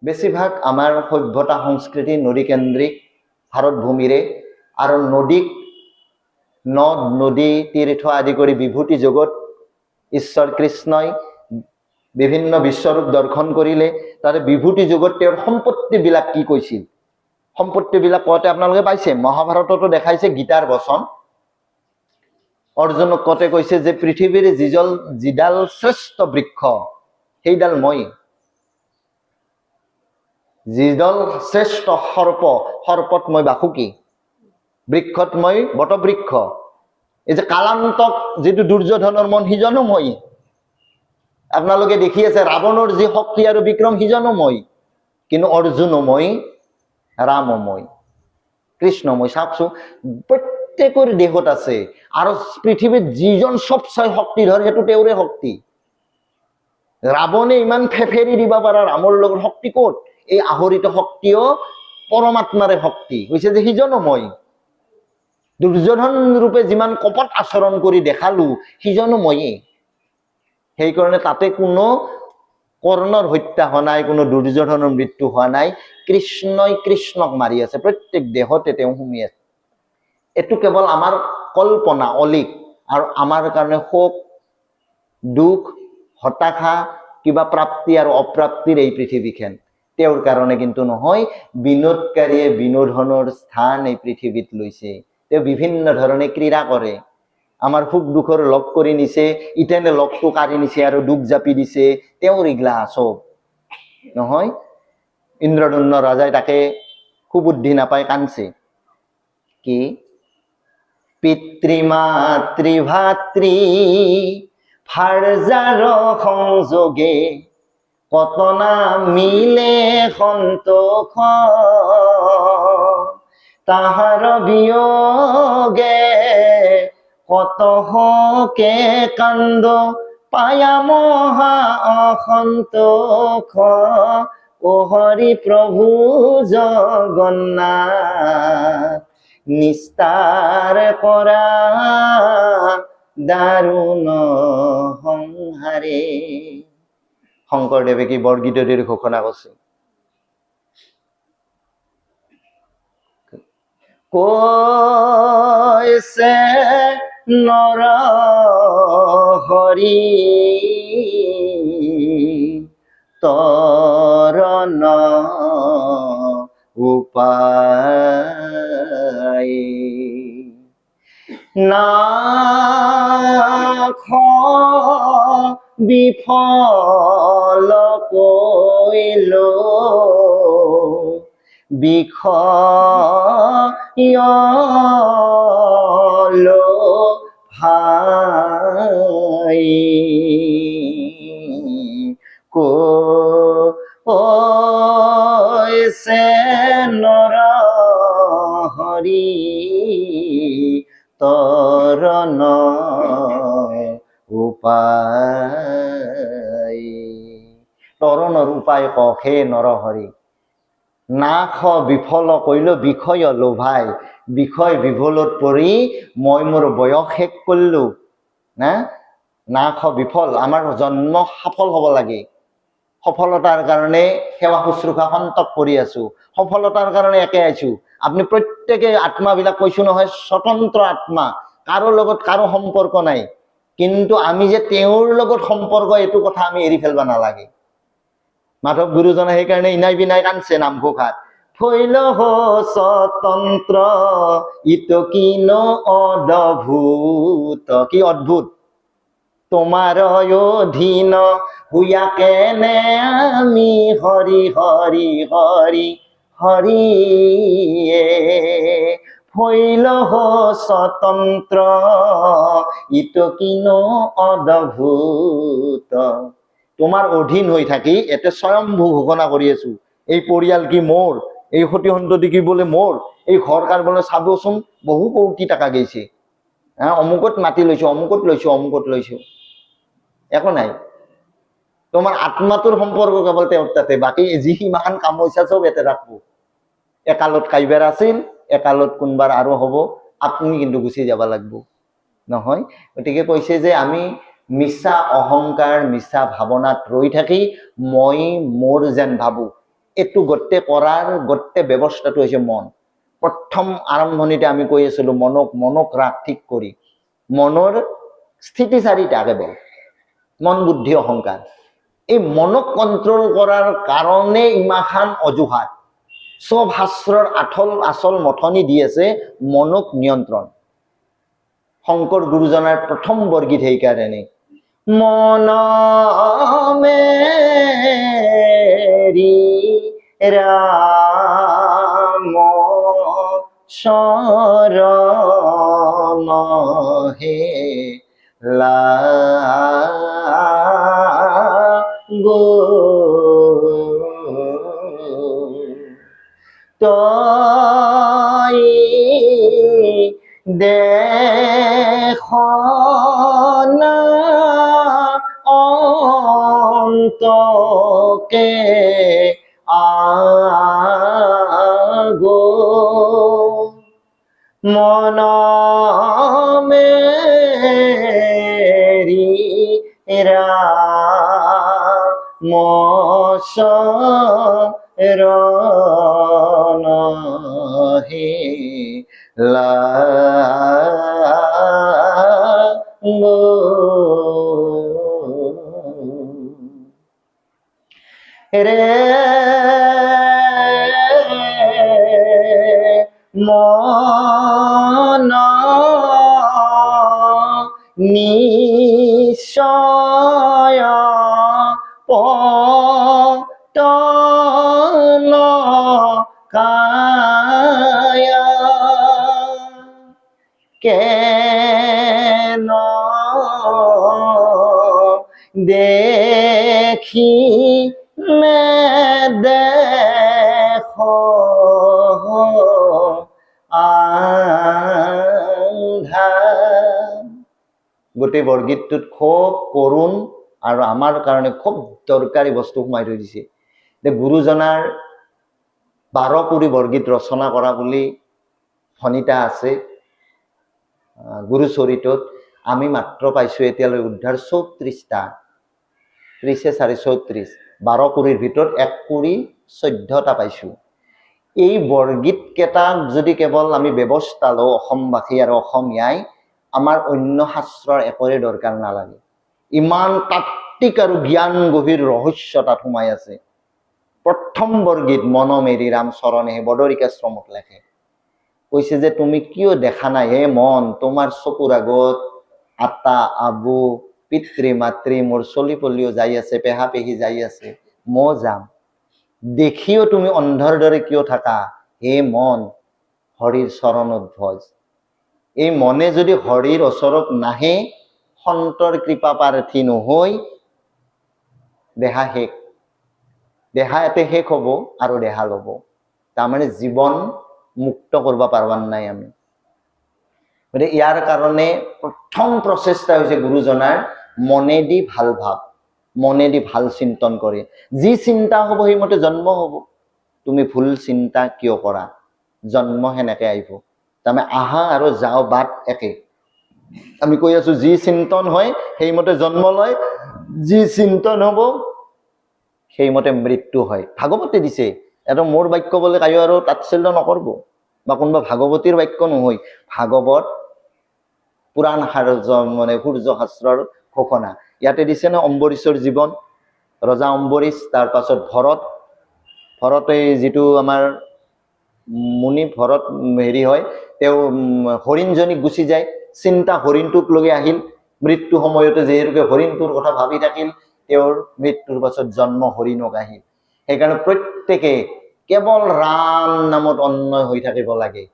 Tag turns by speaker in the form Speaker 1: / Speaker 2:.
Speaker 1: বেছিভাগ আমাৰ সভ্যতা সংস্কৃতি নদীকেন্দ্ৰিক ভাৰত ভূমিৰে আৰু নদীক নদ নদী তীৰ্থ আদি কৰি বিভূতি জগত ঈশ্বৰ কৃষ্ণই বিভিন্ন বিশ্বৰূপ দৰ্শন কৰিলে তাৰে বিভূতি জগত তেওঁৰ সম্পত্তিবিলাক কি কৈছিল সম্পত্তিবিলাক কওঁতে আপোনালোকে পাইছে মহাভাৰততো দেখাইছে গীতাৰ বচন অৰ্জুনক কওঁতে কৈছে যে পৃথিৱীৰ যিডাল শ্ৰেষ্ঠ বৃক্ষ সেইডাল মই যিডাল শ্ৰেষ্ঠ সৰ্পত মই বাসুকী বৃক্ষত মই বটবৃক্ষ এই যে কালান্তক যিটো দুৰ্যোধনৰ মন সিজনো মই আপোনালোকে দেখি আছে ৰাৱণৰ যি শক্তি আৰু বিক্ৰম সিজনো মই কিন্তু অৰ্জুনময় ৰামময় কৃষ্ণময় চাওকচোন প্ৰত্যেকৰ দেহত আছে আৰু পৃথিৱীত যিজন চবচাই শক্তিধৰ সেইটো তেওঁৰে শক্তি ৰাৱণে ইমান ফেফেৰি দিব পাৰা ৰামৰ লগত শক্তি ক'ত এই আহৰিত শক্তিও পৰমাত্মাৰে শক্তি হৈছে যে সিজনো মই দুৰ্যোধন ৰূপে যিমান কপট আচৰণ কৰি দেখালো সিজনো ময়ে সেইকাৰণে তাতে কোনো কৰ্ণৰ হত্যা হোৱা নাই কোনো দুৰ্যোধনৰ মৃত্যু হোৱা নাই কৃষ্ণই কৃষ্ণক মাৰি আছে প্ৰত্যেক দেহতে তেওঁ সুমি আছে এইটো কেৱল আমাৰ কল্পনা অলিক আৰু আমাৰ কাৰণে শোক দুখ হতাশা কিবা প্ৰাপ্তি আৰু অপ্ৰাপ্তিৰ এই পৃথিৱীখন তেওঁৰ কাৰণে কিন্তু নহয় বিনোদকাৰীয়ে বিনোদনৰ স্থান এই পৃথিৱীত লৈছে তেওঁ বিভিন্ন ধৰণে ক্ৰীড়া কৰে আমাৰ সুখ দুখৰ লগ কৰি নিছে ইতেনে লগটো কাঢ়ি নিছে আৰু দুখ জাপি দিছে তেওঁৰ ইগলা চব নহয় ইন্দ্ৰদন্ন ৰাজাই তাকে সুবুদ্ধি নাপায় কান্দছে কি পিতৃ মাতৃ ভাতৃ ফাৰজাৰ সংযোগে কতনা মিলে সন্তোষ তাহাৰ বিয়োগে কতহকে কান্দ পায়া মহা অসন্তোষ ও হৰি প্ৰভু জগন্নাথ নিস্তাৰ কৰা দাৰুণ সংহাৰে শংকৰদেৱে কি বৰগীতটিৰ ঘোষণা কৰিছে কৈছে নৰ হৰি তৰণ উপায় নাখ বিফল কৈল বিষয়ল ভাই কৈছে নৰ হৰি তৰণ উপায় তৰণৰ উপায় কওক হে নৰহৰি নাখ বিফল কৈল বিষয় লোভাই বিষয় বিভলত পৰি মই মোৰ বয়স শেষ কৰিলো না নাখ বিফল আমাৰ জন্ম সফল হ'ব লাগে সফলতাৰ কাৰণে সেৱা শুশ্ৰূষা সন্তক কৰি আছো সফলতাৰ কাৰণে একে আছো আপুনি প্ৰত্যেকে আত্মাবিলাক কৈছো নহয় স্বতন্ত্ৰ আত্মা কাৰো লগত কাৰো সম্পৰ্ক নাই কিন্তু আমি যে তেওঁৰ লগত সম্পৰ্ক এইটো কথা আমি এৰি ফেলব নালাগে মাধৱ গুৰুজনে সেইকাৰণে ইনাই বিনাই কান্দছে নামঘোষাত ফৈল স্বতন্ত্ৰ ইটো কিন অদ্ভুত কি অদ্ভুত তোমাৰ অধীন হুয়া কেনে আমি হৰি হৰি হৰি হৰিয়ে ফৈল স্বতন্ত্ৰ ইটো কিন অদ্ভুত তোমাৰ অধীন হৈ থাকি এতে স্বয়ম্ভু ঘোষণা কৰি আছো এই পৰিয়াল কি মোৰ এই সতি সন্ততি কি বোলে মোৰ এই ঘৰ কাৰ বোলে চাবচোন বহু কোটি টাকা গৈছে অমুকত মাটি লৈছো অমুকত লৈছো অমুকত লৈছো একো নাই তোমাৰ আত্মাটোৰ সম্পৰ্ক কেৱল তেওঁৰ তাতে বাকী যি সিমান কাম হৈছে চব এতে ৰাখবো একালত কাইবাৰ আছিল একালত কোনবাৰ আৰু হ'ব আপুনি কিন্তু গুচি যাব লাগব নহয় গতিকে কৈছে যে আমি মিছা অহংকাৰ মিছা ভাৱনাত ৰৈ থাকি মই মোৰ যেন ভাবো এইটো গোটেই কৰাৰ গোটেই ব্যৱস্থাটো হৈছে মন। প্ৰথম আৰম্ভণিতে আমি কৈ আছিলো মনক ৰাগ ঠিক কৰি, মনৰ স্থিতি চাৰিটা কেৱল, মন বুদ্ধি অহংকাৰ। এই মনক কণ্ট্ৰল কৰাৰ কাৰণে ইমাখান অজুহাত। চব শাস্ত্ৰৰ আচল মথনি দি আছে মনক নিয়ন্ত্ৰণ। শংকৰ গুৰুজনাৰ প্ৰথম বৰগীত সেইকাৰণে, মন মেৰি ৰাম শৰণ হে লাগো, তই দেখনা অন্তকে আগো, মন মেরি রাম শরণ হে লাগো, রে মন নিশ্চয় পতন কায়া, কেন দেখি নেদেখ আন্ধা। গোটেই বৰগীতটোত খুব কৰুণ আৰু আমাৰ কাৰণে খুব দৰকাৰী বস্তু সোমাই থৈ দিছে। গুৰুজনাৰ 12 কুৰি বৰগীত ৰচনা কৰা বুলি ভনিতা আছে গুৰুচৰিতত। আমি মাত্ৰ পাইছো এতিয়ালৈ উদ্ধাৰ 34টা, 30-34, 12 কুৰিৰ ভিতৰত 1 কুৰি 14টা পাইছো। এই বৰগীত কেইটাক যদি কেৱল আমি ব্যৱস্থা লওঁ অসমবাসী আৰু অসমীয়াই, আমাৰ অন্য শাস্ত্ৰৰ একোৰে দৰকাৰ নালাগে। ইমান তাত্ত্বিক আৰু জ্ঞান গভীৰ ৰহস্য তাত সোমাই আছে। প্ৰথম বৰগীত মন মেৰি ৰাম চৰণে বদৰিকাশ্ৰমক লেখে, কৈছে যে তুমি কিয় দেখা নাই হে মন, তোমাৰ চকুৰ আগত আতা আবু পিতৃ মাতৃ মোৰ চলি পলিও যাই আছে, পেহা পেহী যাই আছে, মই যাম, দেখিও তুমি অন্ধৰ দৰে কিয় থাকা হে মন, হৰিৰ চৰণত ভজ। এই মনে যদি হৰিৰ ওচৰত নাহে, সন্তৰ কৃপা প্ৰাৰ্থী নহৈ, দেহা শেষ, দেহা এতে শেষ হব আৰু দেহা লব। তাৰমানে জীৱন মুক্ত কৰিব পাৰবাৰ নাই আমি। গতিকে ইয়াৰ কাৰণে প্ৰথম প্ৰচেষ্টা হৈছে গুৰুজনাৰ মনেদি ভাল ভাৱ, মনেদি ভাল চিন্তন কৰে। যি চিন্তা হব সেইমতে জন্ম হব। তুমি ভুল চিন্তা কিয় কৰা, জন্ম সেনেকে আহিব। তাৰমানে আহা আৰু যাও বাট একে। আমি কৈ আছো যি চিন্তন হয় সেইমতে জন্ম লয়, যি চিন্তন হব সেইমতে মৃত্যু হয়। ভাগৱতে দিছে, এটা মোৰ বাক্য বলে কায়ো আৰু তাৎসল্য নকৰব, বা কোনোবা ভাগৱতীৰ বাক্য নহয়, ভাগৱত পুৰাণ মানে সূৰ্য শাস্ত্ৰৰ ঘোষণা। ইয়াতে দিছে ন অম্বৰীশৰ জীৱন, ৰজা অম্বৰীশ, তাৰ পাছত ভৰতে যিটো আমাৰ মুনি ভৰত হেৰি হয়, তেওঁ হৰিণজনীক গুচি যায়, চিন্তা হৰিণটোক লৈ আহিল, মৃত্যু সময়তে যিহেতুকে হৰিণটোৰ কথা ভাবি থাকিল, তেওঁৰ মৃত্যুৰ পাছত জন্ম হৰিণক আহিল। সেইকাৰণে প্ৰত্যেকে কেৱল ৰাম নামত অন্বয় হৈ থাকিব লাগে।